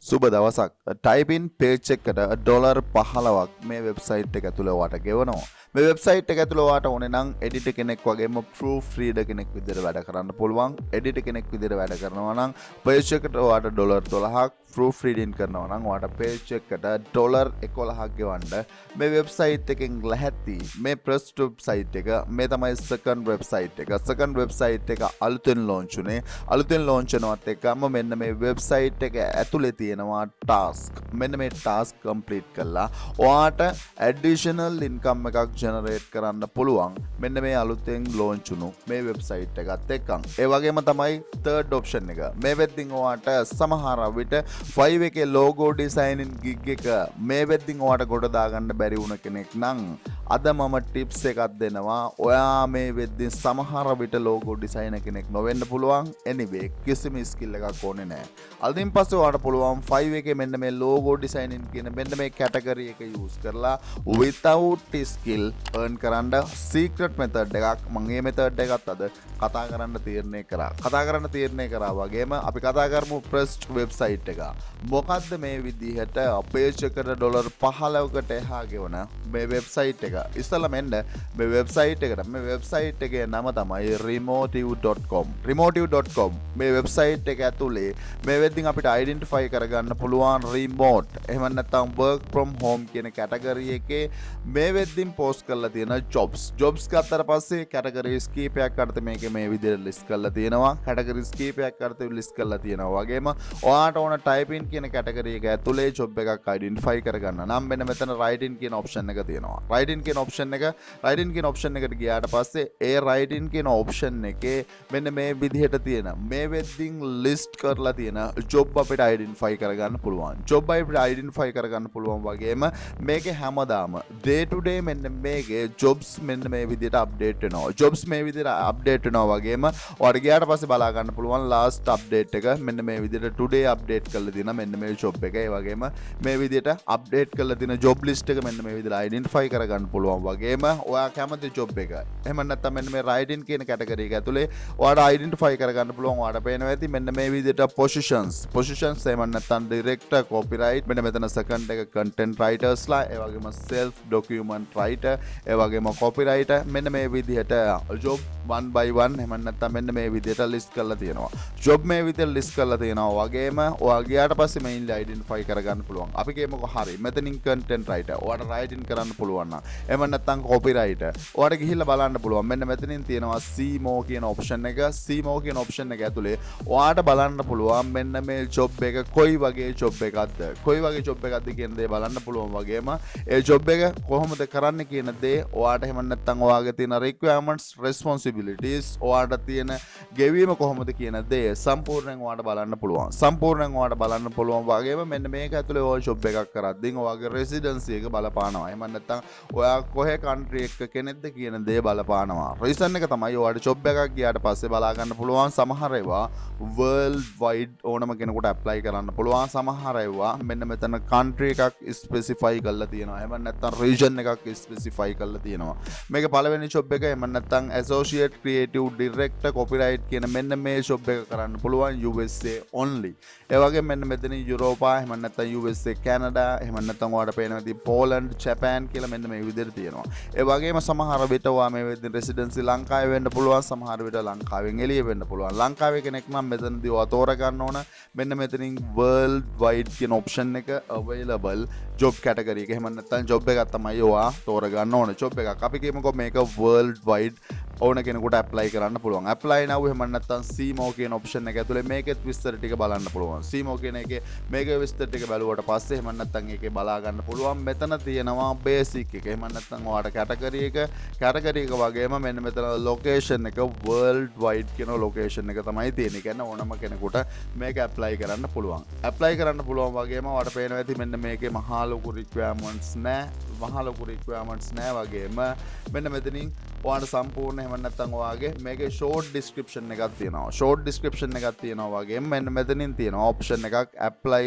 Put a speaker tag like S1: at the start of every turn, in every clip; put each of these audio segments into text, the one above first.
S1: සුබ දවසක්. Typing page එකට ඩොලර් 15ක් මේ වෙබ්සයිට් එක ඇතුළේ ඔයාට ගෙවනවා. මේ වෙබ්සයිට් එක ඇතුළේ ඔයාට ඕනේ නම් එඩිටර් කෙනෙක් වගේම ප්‍රූෆ් රීඩර් කෙනෙක් විදිහට වැඩ කරන්න පුළුවන්. එඩිටර් කෙනෙක් විදිහට වැඩ කරනවා නම් පේජ් එකට ඔයාට ඩොලර් 12ක්, ප්‍රූෆ් රීඩින් කරනවා නම් ඔයාට පේජ් එකට ඩොලර් 11ක් ගෙවන්න මේ වෙබ්සයිට් එකෙන් ලැහැත්ති. මේ ෆස්ට් වෙබ්සයිට් එක මේ තමයි සෙකන්ඩ් වෙබ්සයිට් එක. සෙකන්ඩ් වෙබ්සයිට් එක අලුතෙන් ලොන්ච් උනේ. අලුතෙන් ලොන්ච් වෙනවත් එක්කම මෙන්න මේ වෙබ්සයිට් එක ඇතුලේ තියෙනවා ටාස්ක්. මෙන්න මේ ටාස්ක් කම්ප්ලීට් කළා ඔයාට ඇඩිෂනල් ඉන්කම් එකක් ජෙනරේට් කරන්න පුළුවන්. මෙන්න මේ අලුතෙන් ලොන්ච් වුණු මේ වෙබ්සයිට් එකත් එක්කන්. ඒ වගේම තමයි තර්ඩ් ඔප්ෂන් එක. මේ වෙද්දින් ඔයාට සමහර විට 5 එකේ ලෝගෝ ඩිසයිනින් ගිග් එක මේ වෙද්දින් ඔයාට ගොඩ දාගන්න බැරි වුණ කෙනෙක් නම් අද මම ටිප්ස් එකක් දෙනවා. ඔයා මේ වෙද්දින් සමහර විට ලෝගෝ ඩිසයිනර් කෙනෙක් නොවෙන්න පුළුවන්. anyway කිසිම ස්කිල් එකක් ඕනේ නැහැ. අදින් පස්සේ ඔයාට පුළුවන් 5 එකේ මෙන්න මේ ලෝගෝ ඩිසයිනින් කියන මෙන්න මේ කැටගරි එක යූස් කරලා without skill earn කරන්න secret method එකක්. මම මේ method එකත් අද කතා කරන්න තීරණය කරා වගේම අපි කතා කරමු first website එක. මොකද්ද මේ විදිහට page එකට ඩොලර් 15කට එහා ගෙවන මේ වෙබ්සයිට් එක. ඉස්සලා මෙන්න මේ වෙබ්සයිට් එකට මේ වෙබ්සයිට් එකේ නම තමයි remotive.com. remotive.com මේ වෙබ්සයිට් එක ඇතුලේ මේ වෙද්දින් අපිට ඩෙන්ටිෆයි කරගන්න පුළුවන් remote එහෙම නැත්නම් work from home කියන කැටගරි එකේ මේ වෙද්දින් පෝස්ට් කරලා තියෙන jobs ගත්තට පස්සේ කැටගරිස් කීපයක් අරත මේකේ මේ විදිහට ලිස්ට් කරලා තියෙනවා. කැටගරිස් කීපයක් අරත ලිස්ට් කරලා තියෙනවා. වගේම ඔයාට ඕන type in කියන කැටගරි එක ඇතුලේ job එකක් identify කරගන්න නම් මෙන්න මෙතන write in කියන option එක තියෙනවා. write in කියන option එකට ගියාට පස්සේ ඒ write in කියන option එකේ මෙන්න මේ විදිහට තියෙන මේ වෙද්දින් ලිස්ට් කරලා තියෙන job අපිට identify කරගන්න පුළුවන්. job අපිට identify කරගන්න පුළුවන් වගේම මේකේ හැමදාම day to day මෙන්න මේකේ jobs මෙන්න මේ විදිහට update වෙනවා. jobs මේ විදිහට update වෙනවා වගේම ඔයාලට ගියාට පස්සේ බලා ගන්න පුළුවන් last update එක මෙන්න මේ විදිහට today update කරලා තියෙන මෙන්න මේ job එක. ඒ වගේම මේ විදිහට update කරලා තියෙන job list එක මෙන්න මේ විදිහට identify කරගන්න පුළුවන් වගේම ඔයා කැමති job එක. එහෙම නැත්නම් මෙන්න මේ write in කියන category එක ඇතුලේ ඔයාට identify කරගන්න පුළුවන්. ඔයාට පේනවා ඇති මෙන්න මේ විදිහට positions එහෙම නැත්නම් director, copyright මෙන්න මෙතන second එක content writersලා, ඒ වගේම self document writer, ඒ වගේම copywriter මෙන්න මේ විදිහට job one by one එහෙම නැත්නම් මෙන්න මේ විදිහට list කරලා තියෙනවා. job මේ විදිහට list කරලා තියෙනවා වගේම ඔයා ගියාට පස්සේ mainly identify කරගන්න පුළුවන්. අපි කියමුකෝ හරි මෙතනින් content writer ඔයාට write in කරන්න පුළුවන් නම් එහෙම නැත්නම් copywriter ඔයාට ගිහිල්ලා බලන්න පුළුවන්. මෙන්න මෙතනින් තියෙනවා see more කියන option එක. see more කියන option එක ඇතුලේ ඔයාට බලන්න පුළුවන් මෙන්න මේ job එක කොයි වගේ job එකක්ද කියන දේ බලන්න පුළුවන් වගේම ඒ job එක කොහොමද කරන්න කියන දේ ඔයාට එහෙම නැත්නම් ඔයාගේ තියෙන requirements, responsibilities ඔයාට තියෙන ගෙවීම කොහොමද කියන දේ සම්පූර්ණයෙන් ඔයාට බලන්න පුළුවන් වගේම මෙන්න මේක ඇතුලේ ඔයා job එකක් කරද්දී ඔයාගේ residency එක බලපානවා. එහෙම නැත්නම් ඔයා කොහේ country එක කෙනෙක්ද කියන දේ බලපානවා. reason එක තමයි ඔයාට job එකක් ගියාට පස්සේ බලා ගන්න පුළුවන් සමහර ඒවා world wide ඕනම කෙනෙකුට apply කරන්න පුළුවන්. සමහර ඒවා මෙන්න මෙතන country එකක් specify කරලා තියෙනවා. එහෙම නැත්නම් region එකක් specify කරලා තියෙනවා. මේක පළවෙනි job එක. එහෙම නැත්නම් associate creative director copyright කියන මෙන්න මේ job එක කරන්න පුළුවන් USA only. ඒ වගේම මෙන්න මෙතන යුරෝපා එහෙම නැත්නම් USA Canada එහෙම නැත්නම් ඔයාලට පේනවා ඉතින් Poland Japan කියලා මෙන්න මේ විදිහට තියෙනවා. ඒ වගේම සමහර විට ඔයා මේ වෙද්දී residency ලංකාවේ වෙන්න පුළුවන්. සමහර විට ලංකාවෙන් එළිය වෙන්න පුළුවන්. ලංකාවේ කෙනෙක් නම් මෙතනදී ඔයා තෝරගන්න ඕන මෙන්න මෙතනින් world wide කියන option එක available job category එක. එහෙම නැත්නම් job එකක් තමයි ඔයා තෝරගන්න ඕන. job එකක් අපි කියමුකෝ මේක world wide ඕන කෙනෙකුට apply කරන්න පුළුවන්. apply now එහෙම නැත්නම් see more කියන option එක ඇතුලේ මේකෙත් විස්තර ටික බලන්න පුළුවන්. see more කියන එකේ මේකේ විස්තර ටික බැලුවට පස්සේ එහෙම නැත්නම් ඒකේ බලා ගන්න පුළුවන්. මෙතන තියෙනවා basic එක. එහෙම නැත්නම් ඔයාට category එක වගේම මෙන්න මෙතන location එක world wide කියන location එක තමයි තියෙන්නේ. කියන්නේ ඕනම කෙනෙකුට මේක apply කරන්න පුළුවන්. apply කරන්න පුළුවන් වගේම ඔයාට පේනවා ඇති මෙන්න මේකේ මහා ලොකු requirements නෑ වගේම මෙන්න මෙතනින් ඔයාට සම්පූර්ණ එහෙම නැත්නම් ඔයාගේ මේකේ short description එකක් තියෙනවා. වගේම මෙන්න මෙතනින් තියෙනවා option එකක් apply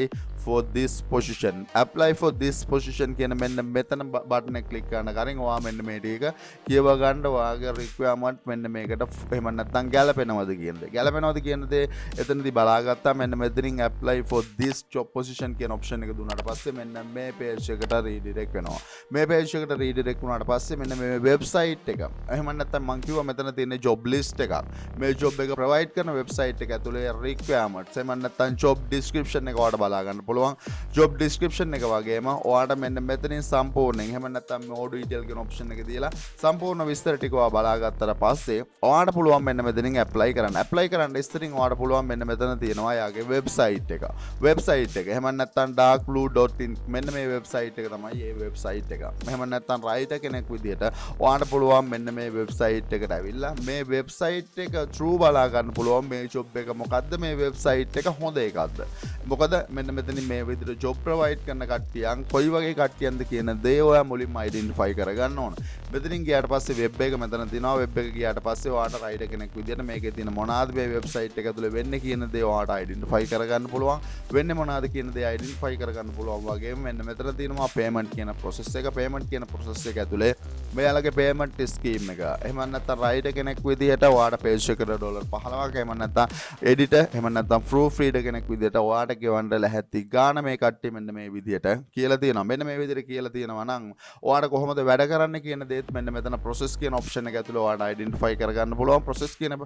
S1: for this position. Apply for this position කියන මෙන්න මෙතන බටන් එක ක්ලික් කරන කරින් ඔයා මෙන්න මේ ටික කියව ගන්න ඔයාගේ requirement මෙන්න මේකට එහෙම නැත්නම් ගැලපෙනවද කියන දේ. ගැලපෙනවද කියන දේ එතනදී බලාගත්තා. මෙන්න මෙතනින් apply for this job position කියන option එක දුන්නාට පස්සේ මෙන්න මේ page එකට redirect වෙනවා. මේ page එකට redirect වුණාට පස්සේ මෙන්න මේ website එක. එහෙම නැත්නම් මම කිව්වා මෙතන තියෙන job list එකක්. මේ job එක provide කරන website එක ඇතුලේ requirements එහෙම නැත්නම් job description එක ඔයාලට බලා ගන්න පුළුවන්. job description එක වගේම ඔයාලට මෙන්න මෙතනින් සම්පූර්ණයෙන් එහෙම නැත්නම් more detail කියන option එක දීලා සම්පූර්ණ විස්තර ටික ඔයා බලාගත්තට පස්සේ ඔයාලට පුළුවන් මෙන්න මෙතනින් apply කරන්න. apply කරන්න ඉස්සරින් ඔයාලට පුළුවන් මෙන්න මෙතන තියෙනවා යාගේ website එක. website එක. එහෙම නැත්නම් darkblue.in මෙන්න මේ website එක තමයි මේ website එක. එහෙම නැත්නම් writer කෙනෙක් විදියට ඔයාලට පුළුවන් මෙන්න මේ website එකට ඇවිල්ලා මේ website එක through බලා ගන්න පුළුවන් මේ job එක මොකද්ද මේ website එක හොඳ එකක්ද. මොකද මෙන්න මෙතනින් මේ විදිහට job provide කරන කට්ටියන් කොයි වගේ කට්ටියන්ද කියන දේ ඔයා මුලින්ම identify කරගන්න ඕන. මෙතනින් ගියාට පස්සේ web එක මෙතන තියෙනවා. web එක ගියාට පස්සේ ඔයාට writer කෙනෙක් විදියට මේකේ තියෙන මොනවාද මේ website එක ඇතුලේ වෙන්නේ කියන දේ ඔයාට identify කරගන්න පුළුවන්. වෙන්නේ මොනවාද කියන දේ identify කරගන්න පුළුවන් වගේම මෙන්න මෙතන තියෙනවා payment කියන process එක. payment කියන process එක ඇතුලේ මෙයාලගේ payment scheme එක. එහෙම නැත්නම් writer කෙනෙක් විදියට ඔයාට page එකට $15ක් එහෙම නැත්නම් editor එහෙම නැත්නම් proof reader කෙනෙක් විදියට ඔයාට ගෙවන්න ලැහැත්ති ගාන මේ කට්ටිය මෙන්න මේ විදියට කියලා තියෙනවා. මෙන්න මේ විදියට කියලා තියෙනවා නම් ඔයාට කොහොමද වැඩ කරන්න කියන දේත් මෙන්න මෙතන process කියන option එක ඇතුලේ ඔයාට identify කරගන්න පුළුවන්. process කියන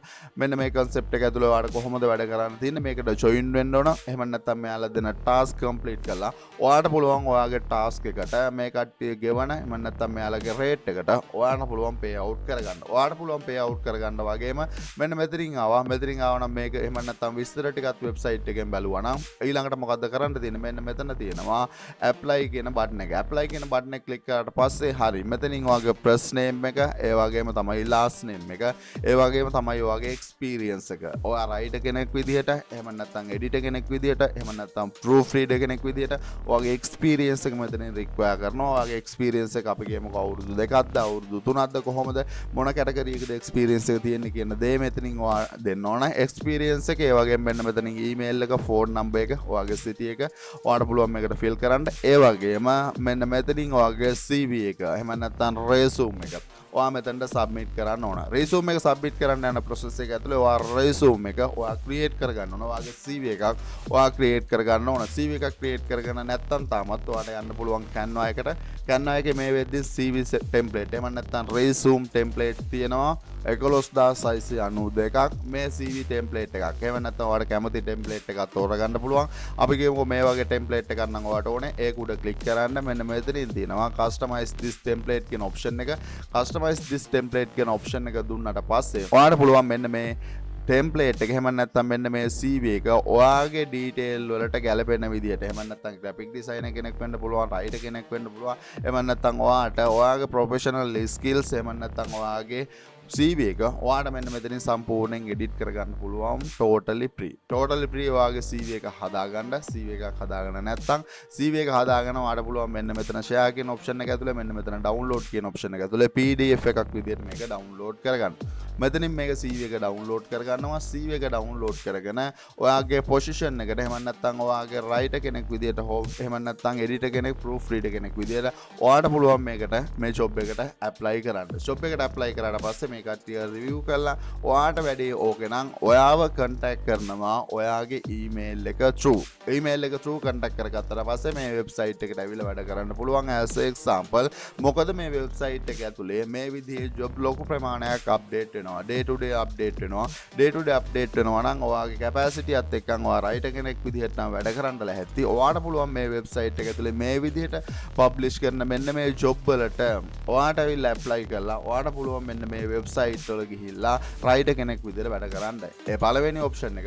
S1: මෙන්න මේ concept එක ඇතුලේ ඔයාට කොහොමද වැඩ කරන්න තියෙන්නේ මේකට join වෙන්න ඕන. එහෙම නැත්නම් මෙයාලා දෙන task complete කරලා ඔයාට පුළුවන් ඔයාගේ task එකට මේ කට්ටිය ගෙවන එහෙම නැත්නම් මෙයාලගේ rate එකට ඔයාට පුළුවන් pay out කරගන්න. ඔයාට පුළුවන් pay out කරගන්න වගේම මෙන්න මෙතනින් ආවා. මෙතනින් ආව නම් මේක එහෙම නැත්නම් විස්තර ටිකත් website එකෙන් බැලුවා නම් ඊළඟට මොකද්ද කරන්න තියෙන්නේ මෙන්න මෙතන තියෙනවා apply කියන button එක. apply කියන button එක click කරාට පස්සේ හරි මෙතනින් ඔයාගේ first name එක ඒ වගේම තමයි last name එක ඒ වගේම තමයි ඔයාගේ experience එක. ඔයා writer කෙනෙක් විදිහට එහෙම නැත්නම් editor කෙනෙක් විදිහට එහෙම නැත්නම් proof reader කෙනෙක් විදිහට ඔයාගේ experience එක මෙතනින් require කරනවා. ඔයාගේ experience එක අපි කියමුකෝ අවුරුදු 2ක්ද අවුරුදු 3ක්ද කොහොමද මොන category එකද experience එක තියෙන්නේ කියන දේ මෙතනින් ඔයා දෙන්න ඕන. experience එක ඒ වගේම මෙන්න මෙතනින් email එක phone number එක ඔයාගේ city එක ඔයාට පුළුවන් මේකට fill කරන්න. ඒ වගේම මෙන්න මෙතනින් ඔයාගේ CV එක එහෙම නැත්නම් resume එක ඔයා මෙතනට submit කරන්න ඕන. resume එක submit කරන්න යන process එක ඇතුලේ ඔයා resume එක ඔයා create කරගන්න ඕන. ඔයාගේ CV එකක් ඔයා create කරගන්න ඕන. CV එකක් create කරගෙන නැත්නම් තාමත් ඔයාට යන්න පුළුවන් Canva එකට. Canva එකේ මේ වෙද්දි CV template එහෙම නැත්නම් resume template තියෙනවා 11692ක් මේ CV template එකක්. එහෙම නැත්නම් ඔයාලට කැමති template එකක් තෝරගන්න පුළුවන්. අපි කියමුකෝ මේ වගේ template එකක් නම් ඔයාලට ඕනේ. ඒක උඩ click කරන්න මෙන්න මෙතනින් තියෙනවා customize this template කියන option එක. customize this template කියන option එක දුන්නාට පස්සේ ඔයාලට පුළුවන් මෙන්න මේ template එක එහෙම නැත්නම් මෙන්න මේ CV එක ඔයාගේ detail වලට ගැලපෙන විදියට එහෙම නැත්නම් graphic designer කෙනෙක් වෙන්න පුළුවන් writer කෙනෙක් වෙන්න පුළුවන් එහෙම නැත්නම් ඔයාට ඔයාගේ professional skills එහෙම නැත්නම් ඔයාගේ CV එක ඔයාට මෙන්න මෙතනින් සම්පූර්ණයෙන් edit කරගන්න පුළුවන් totally free ඔයාගේ CV එක හදාගන්න CV එකක් හදාගන්න නැත්නම් CV එක හදාගෙන ඔයාට පුළුවන් මෙන්න මෙතන share කියන option එක ඇතුලේ මෙන්න මෙතන download කියන option එක ඇතුලේ PDF එකක් විදියට මේක download කරගන්න. මෙතනින් මේක CV එක download කරගන්නවා. CV එක download කරගෙන ඔයාගේ position එකට එහෙම නැත්නම් ඔයාගේ writer කෙනෙක් විදියට හෝ එහෙම නැත්නම් editor කෙනෙක් proof reader කෙනෙක් විදියට ඔයාට පුළුවන් මේකට මේ job එකට apply කරන්න. job එකට apply කරාට පස්සේ මේ කට්ටිය review කරලා ඔයාට වැඩේ ඕකේ නම් ඔයාව contact කරනවා ඔයාගේ email එක through. email එක through contact කරගත්තට පස්සේ මේ website එකට ඇවිල්ලා වැඩ කරන්න පුළුවන්. as example මොකද මේ website එක ඇතුලේ මේ විදිහේ job ලොකු ප්‍රමාණයක් update වෙනවා. day to day update වෙනවා. day to day update වෙනවා නම් ඔයාගේ capacity එකත් එක්කන් ඔයා writer කෙනෙක් විදිහට නම් වැඩ කරන්න ලැහැත්ති. ඔයාට පුළුවන් මේ website එක ඇතුලේ මේ විදිහට publish කරන මෙන්න මේ job වලට ඔයාට ඇවිල්ලා apply කරලා ඔයාට පුළුවන් මෙන්න මේ website වල ගිහිල්ලා writer කෙනෙක් විදිහට වැඩ කරන්න. ඒ පළවෙනි option එක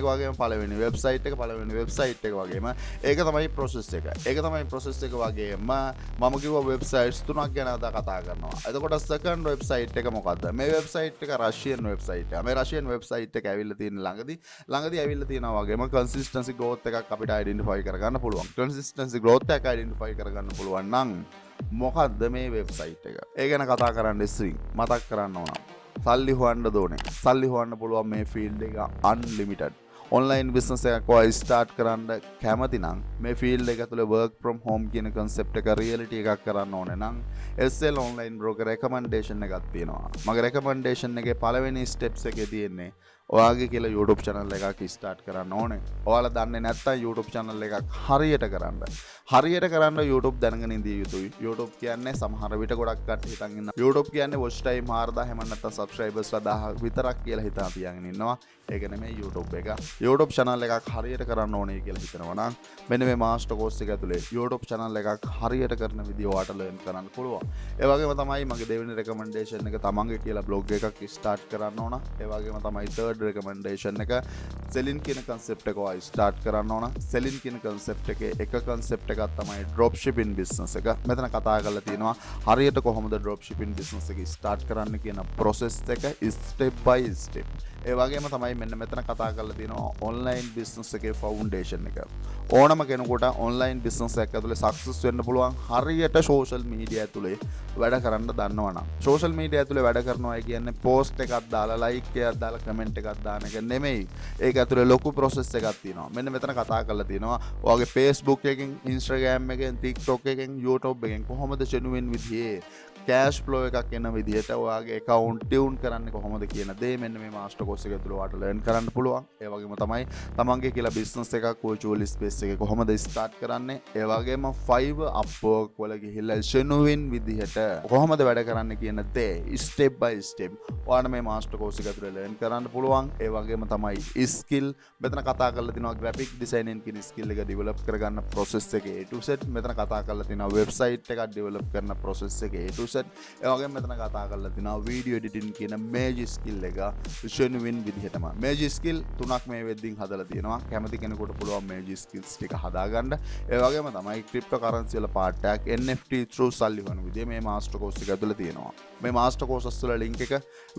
S1: වගේම පළවෙනි website එක වගේම ඒක තමයි process එක. ඒක තමයි process එක වගේම මම කිව්වා websites 3ක් ගැන අද කතා කරනවා. එතකොට second website එක මොකද්ද? මේ website එක Russian website එක. මේ Russian website එක ඇවිල්ලා තියෙන ළඟදී ඇවිල්ලා තියෙනවා වගේම consistency growth එකක් අපිට identify කරගන්න පුළුවන්. consistency growth එක identify කරගන්න පුළුවන් නම් මොකද්ද මේ website එක? ඒ ගැන කතා කරන්න ඉස්සරින් මතක් කරන්න ඕන. සල්ලි හොයන්න ඕනේ. සල්ලි හොයන්න පුළුවන් මේ field එක unlimited. ඔන්ලයින් බිස්නස් එකක් ඔයා ස්ටාර්ට් කරන්න කැමති නම් මේ ෆීල්ඩ් එක තුළ work from home කියන concept එක reality එකක් කරන්න ඕනේ නම් SL online broker recommendation එකක් තියෙනවා. මගේ recommendation එකේ පළවෙනි steps එකේ තියෙන්නේ ඔයාගේ කියලා YouTube channel එකක් start කරන්න ඕනේ. ඔයාලා දන්නේ නැත්නම් YouTube channel එකක් හරියට කරන්න YouTube දැනගෙන ඉඳී යුතුයි. YouTube කියන්නේ සමහර විට ගොඩක් කට්ටිය හිතන් ඉන්න. YouTube කියන්නේ watch time 4000 එහෙම නැත්නම් subscribers 1000 විතරක් කියලා හිතා තියාගෙන ඉන්නවා. ඒක නෙමෙයි YouTube එක. YouTube channel එකක් හරියට කරන්න ඕනේ කියලා හිතනවා නම් මෙන්න මේ master course එක ඇතුලේ YouTube channel එකක් හරියට කරන විදිය ඔයාලට learn කරන්න පුළුවන්. ඒ වගේම තමයි මගේ දෙවෙනි recommendation එක තමන්ගේ කියලා blog එකක් start කරන්න ඕන. ඒ වගේම තමයි third recommendation එක selling කියන concept එක ඔයා start කරන්න ඕන. selling කියන concept එකේ එක concept එකක් තමයි dropshipping business එක. මෙතන කතා කරලා තියෙනවා හරියට කොහොමද dropshipping business එක start කරන්න කියන process එක step by step. ඒ වගේම තමයි මෙන්න මෙතන කතා කරලා තියෙනවා online business එකේ foundation එක. ඕනම කෙනෙකුට online business එකක් ඇතුලේ success වෙන්න පුළුවන් හරියට social media ඇතුලේ වැඩ කරන්න දන්නවනම්. social media ඇතුලේ වැඩ කරනවා කියන්නේ post එකක් දාලා like එකක් දාලා comment එකක් දාන එක නෙමෙයි. ඒක ඇතුලේ ලොකු process එකක් තියෙනවා. මෙන්න මෙතන කතා කරලා තියෙනවා ඔයාගේ Facebook එකෙන්, Instagram එකෙන්, TikTok එකෙන්, YouTube එකෙන් කොහොමද genuine විදිහේ cash flow එකක් එන විදිහට ඔයාගේ account tune කරන්නේ කොහොමද කියන දේ මෙන්න මේ master course එක ඇතුළේ ඔයාලට learn කරන්න පුළුවන්. ඒ වගේම තමයි තමන්ගේ කියලා business එකක් virtual space එකේ කොහොමද start කරන්නේ. ඒ වගේම Fiverr Upwork වල ගිහිල්ලා genuine විදිහට කොහොමද වැඩ කරන්න කියන දේ step by step ඔයාලට මේ master course එක ඇතුළේ learn කරන්න පුළුවන්. ඒ වගේම තමයි skill මෙතන කතා කරලා තිනවා graphic designing කියන skill එක develop කරගන්න process එක A to Z. මෙතන කතා කරලා තිනවා website එකක් develop කරන process එක A to Z. ඒ වගේම මෙතන කතා කරලා තිනවා video editing කියන major skill එක genuine විදිහටම. major skill තුනක් මේ වෙද්දින් හදලා තියෙනවා. කැමති කෙනෙකුට පුළුවන් major skills ටික හදාගන්න. ඒ වගේම තමයි cryptocurrency වල part එකක් NFT through සල්ලි වන විදිය මේ master course එක ඇතුළේ තියෙනවා. මේ master courses වල link එක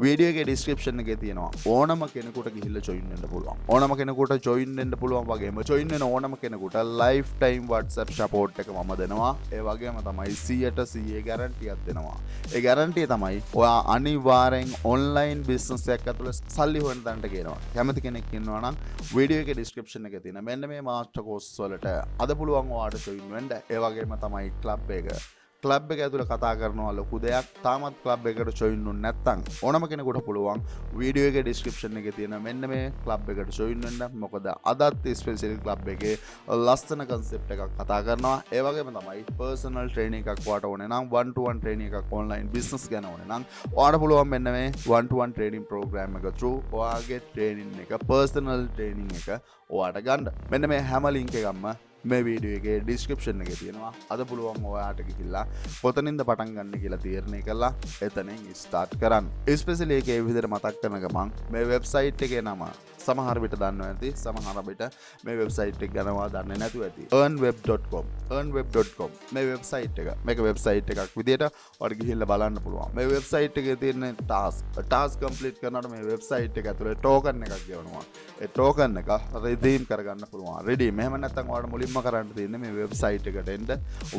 S1: video එකේ description එකේ තියෙනවා. ඕනම කෙනෙකුට ගිහිල්ලා join වෙන්න පුළුවන්. ඕනම කෙනෙකුට join වෙන්න පුළුවන් වගේම join වෙන ඕනම කෙනෙකුට lifetime WhatsApp support එක මම දෙනවා. ඒ වගේම තමයි 100% guarantee එකක් දෙනවා. ඒ ගැරන්ටිය තමයි ඔයා අනිවාර්යෙන් ඔන්ලයින් බිස්නස් එකක් ඇතුළේ සල්ලි හොයන තැනට ගේනවා. කැමති කෙනෙක් ඉන්නවා නම් වීඩියෝ එකේ ඩිස්ක්‍රිප්ෂන් එකේ තියෙන මෙන්න මේ මාස්ටර් කෝස් වලට අද පුළුවන් ඔයාලට ජොයින් වෙන්න. ඒ වගේම තමයි ක්ලබ් එක. ක්ලබ් එක ඇතුළේ කතා කරනවා ලොකු දෙයක්. තාමත් ක්ලබ් එකට ජොයින් වුනේ නැත්නම් ඕනම කෙනෙකුට පුළුවන් වීඩියෝ එකේ ඩිස්ක්‍රිප්ෂන් එකේ තියෙන මෙන්න මේ ක්ලබ් එකට ජොයින් වෙන්න. මොකද අදත් ස්පෙෂල් ක්ලබ් එකේ ලස්සන concept එකක් කතා කරනවා. ඒ වගේම තමයි personal training එකක් වාට ඕනේ නම් 1-to-1 training එකක් online business ගැන ඕනේ නම් ඔයාලට පුළුවන් මෙන්න මේ 1-to-1 training program එක through ඔයාගේ training එක personal training එක ඔයාට ගන්න. මෙන්න මේ හැම link එකක්ම මේ වීඩියෝ එකේ ඩිස්ක්‍රිප්ෂන් එකේ තියෙනවා. අද පුළුවන් ඔයාට ගිහිල්ලා කොතනින්ද පටන් ගන්න කියලා තීරණය කරලා එතනින් ස්ටාර්ට් කරන්න. ස්පෙෂලි ඒකේ විදිහට මතක් කරන ගමන් මේ වෙබ්සයිට් එකේ නම සමහර විට දන්නවා ඇති, සමහර විට මේ වෙබ්සයිට් එක ගැනවා දන්නේ නැතුව ඇති. earnweb.com මේ වෙබ්සයිට් එක. මේක වෙබ්සයිට් එකක් විදිහට ඔයාලට ගිහිල්ලා බලන්න පුළුවන්. මේ වෙබ්සයිට් එකේ තියෙන ටාස්ක් කම්ප්ලීට් කරනකොට මේ වෙබ්සයිට් එක ඇතුලේ ටෝකන් එකක් ගෙවනවා. ඒ ටෝකන් එක රිඩීම් කරගන්න පුළුවන්. රිඩීම් එහෙම නැත්නම් ඔයාලට මුලින්ම කරන්න තියෙන්නේ මේ වෙබ්සයිට් එකට එන්න.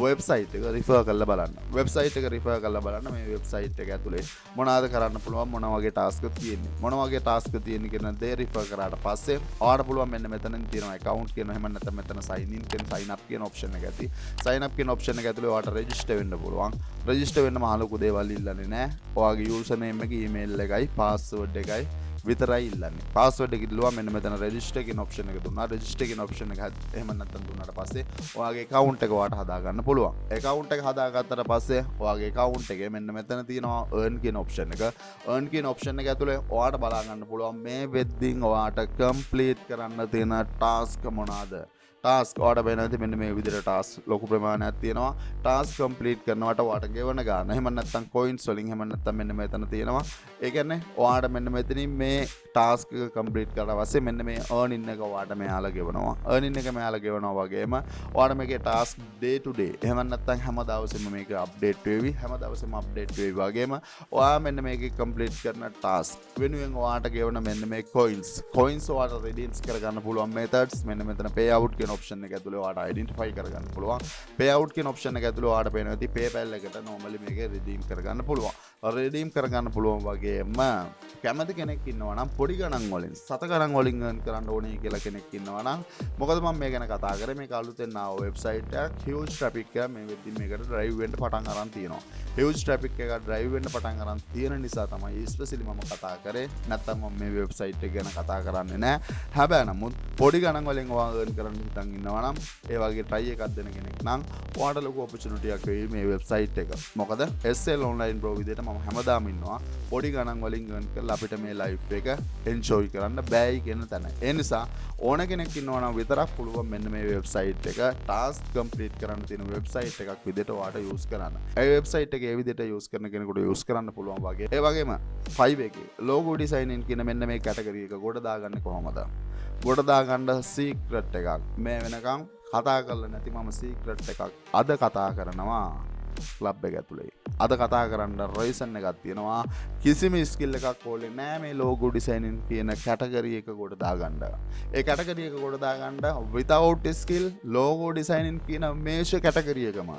S1: වෙබ්සයිට් එක රිෆර් කරලා බලන්න. වෙබ්සයිට් එක රිෆර් කරලා බලන්න මේ වෙබ්සයිට් එක ඇතුලේ මොනවාද කරන්න පුළුවන්, මොන වගේ ටාස්ක් තියෙන්නේ. මොන වගේ ටාස්ක් තියෙන්නේ කියන දේ රිෆර් කරාට පස්සේ ඔයාලට පුළුවන් මෙන්න මෙතනින් තියෙනවා account කියන එහෙම නැත්නම් මෙතන sign in කියන sign up කියන option එක ඇති. sign up කියන option එක ඇතුලේ ඔයාලට register වෙන්න පුළුවන්. register වෙන්න මහ ලොකු දේවල් ඉල්ලන්නේ නැහැ. ඔයාගේ user name එක, email එකයි, password එකයි විතරයි ඉල්ලන්නේ. password එක ඉල්ලුවා මෙන්න මෙතන register කියන option එක දුන්නා. register කියන option එක එහෙම නැත්නම් දුන්නාට පස්සේ ඔයාගේ account එක ඔයාට හදා ගන්න පුළුවන්. account එක හදාගත්තට පස්සේ ඔයාගේ account එකේ මෙන්න මෙතන තියෙනවා earn කියන option එක. earn කියන option එක ඇතුලේ ඔයාට බලා ගන්න පුළුවන් මේ වෙද්දින් ඔයාට complete කරන්න තියෙන task මොනවාද. ටාස්ක් ඔයාට වෙනදී මෙන්න මේ විදිහට ටාස්ක් ලොකු ප්‍රමාණයක් තියෙනවා. ටාස්ක් කම්ප්ලීට් කරනවට ඔයාට ගෙවන ගන්න. එහෙම නැත්නම් coins වලින්, එහෙම නැත්නම් මෙන්න මෙතන තියෙනවා. ඒ කියන්නේ ඔයාට මෙන්න මෙතනින් මේ ටාස්ක් එක කම්ප්ලීට් කරලා පස්සේ මෙන්න මේ earning එක ඔයාට මෙයාලා ගෙවනවා. earning එක මෙයාලා ගෙවනවා වගේම ඔයාට මේකේ ටාස්ක් day to day. එහෙම නැත්නම් හැම දවසෙම මේක අප්ඩේට් වෙවි. හැම දවසෙම අප්ඩේට් වෙවි වගේම ඔයා මෙන්න මේකේ කම්ප්ලීට් කරන ටාස්ක් වෙනුවෙන් ඔයාට ගෙවන මෙන්න මේ coins ඔයාට redeem කරගන්න පුළුවන් methods මෙන්න මෙතන payout කියන ඔප්ෂන් එක ඇතුලේ ඔයාලට අයිඩෙන්ටිෆයි කරගන්න පුළුවන්. payout කියන ඔප්ෂන් එක ඇතුලේ ඔයාලට පේනවා ඉතින් PayPal එකට normally මේක redeem කරගන්න පුළුවන්. redeem කරගන්න පුළුවන් වගේම කැමති කෙනෙක් ඉන්නවා නම් පොඩි ගණන් වලින් සත ගණන් වලින් earn කරන්න ඕනේ කියලා කෙනෙක් ඉන්නවා නම් මොකද මම මේ ගැන කතා කරේ මේක අලුතෙන් ආව වෙබ්සයිට් එකක් huge traffic එක මේ වෙද්දි මේකට drive වෙන්න පටන් අරන් තියෙනවා. huge traffic එක drive වෙන්න පටන් අරන් තියෙන නිසා තමයි especially මම කතා කරේ. නැත්තම් මම මේ වෙබ්සයිට් එක ගැන කතා කරන්නේ නැහැ. හැබැයි නමුත් පොඩි ගණන් වලින් ඔයා earn කරන්න හිතන් ඉන්නවා නම් ඒ වගේ try එකක් දෙන කෙනෙක් නම් ඔයාට ලොකු opportunity එකක් වෙයි මේ වෙබ්සයිට් එක. මොකද SL online pro විදිහට මම හැමදාම ඉන්නවා පොඩි ගණන් වලින් earn කරලා අපිට මේ life එක enjoy කරන්න බෑයි කියන තැන. ඒ නිසා ඕන කෙනෙක් ඉන්නවා නම් විතරක් පුළුවන් මෙන්න මේ වෙබ්සයිට් එක task complete කරන්න තියෙන වෙබ්සයිට් එකක් විදිහට ඔයාට use කරන්න. ඒ වෙබ්සයිට් එක ඒ විදිහට use කරන කෙනෙකුට use කරන්න පුළුවන් වගේ. ඒ වගේම 5 එකේ logo designing කියන මෙන්න මේ කැටගරි එක ගොඩ දාගන්නේ කොහොමද? ගොඩ දාගන්න secret එකක්. මේ වෙනකම් කතා කරලා නැති මම secret එකක් අද කතා කරනවා ක්ලබ් එක ඇතුලේ. අද කතා කරන්න රයිසන් එකක් තියෙනවා. කිසිම ස්කිල් එකක් ඕනේ නෑ මේ logo designing කියන කැටගරි එක ගොඩ දාගන්න. ඒ කැටගරි එක ගොඩ දාගන්න without skill logo designing කියන මේෂ කැටගරි එකම.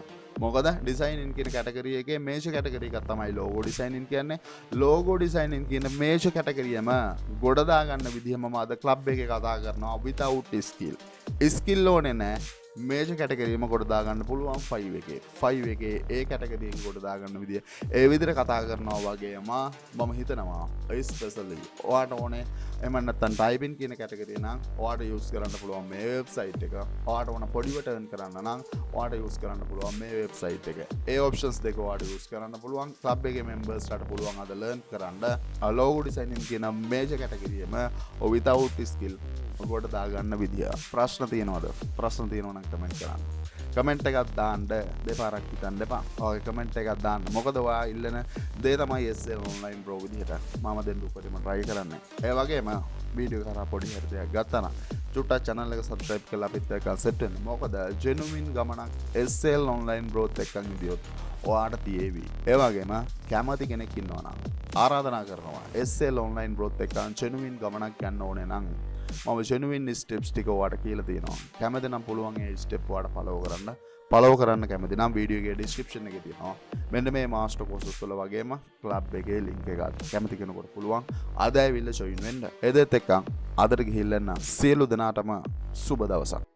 S1: මොකද ඩිසයිනින් කියන කැටගරි එකේ මේෂ කැටගරි එකක් තමයි logo designing කියන්නේ. logo designing කියන මේෂ කැටගරියම ගොඩ දාගන්න විදිහ මම අද ක්ලබ් එකේ කතා කරනවා without skill. skill ඕනේ නෑ. මේජ කැටගරීම ගොඩ දාගන්න පුළුවන් 5 එකේ. 5 එකේ ඒ කැටගරියෙන් ගොඩ දාගන්න විදිය ඒ විදිහට කතා කරනවා වගේම මම හිතනවා ස්පෙෂලි ඔයාට ඕනේ එහෙම නැත්නම් ටයිපින් කියන කැටගරිය නම් ඔයාට යූස් කරන්න පුළුවන් මේ වෙබ්සයිට් එක. ඔයාට ඕන පොඩිවට earn කරන්න නම් ඔයාට යූස් කරන්න පුළුවන් මේ වෙබ්සයිට් එක. ඒ ඔප්ෂන්ස් දෙක ඔයාට යූස් කරන්න පුළුවන්. ක්ලබ් එකේ මෙම්බර්ස්ලාට පුළුවන් අද learn කරන්න logo designing කියන මේජ කැටගරියම without skill ගොඩ දාගන්න විදිය. ප්‍රශ්න තියෙනවද? ප්‍රශ්න තියෙනවා නම් කමෙන්ට් කරන්න. කමෙන්ට් එකක් දාන්න දෙපාරක් හිතන්න එපා. ඔය කමෙන්ට් එකක් දාන්න. මොකද ඔයා ඉල්ලන දේ තමයි SL online pro විදිහට මම දෙන්න උපරිම try කරන්නේ. ඒ වගේම වීඩියෝ කරා පොඩි හරි දෙයක් ගත්තා නම් චුට්ටක් channel එක subscribe කරලා අපිත් එක්ක set වෙන්න. මොකද genuine ගමනක් SL online pro එක්කන් ඉදියොත් ඔයාට තියේවි. ඒ වගේම කැමති කෙනෙක් ඉන්නවා නම් ආරාධනා කරනවා SL online pro එක්කන් genuine ගමනක් යන්න ඕනේ නම් මම genuine steps ටික ඔයාලට කියලා තියෙනවා. කැමති නම් පුළුවන් ඒ step ඔයාලට follow කරන්න කැමති නම් වීඩියෝ එකේ description එකේ තියෙනවා. මෙන්න මේ master courses වල වගේම club එකේ link එකක් කැමති කෙනෙකුට පුළුවන් අද ඇවිල්ලා join වෙන්න. එදෙත් එක්කන් අදට ගිහිල්ලා සියලු දෙනාටම සුබ දවසක්.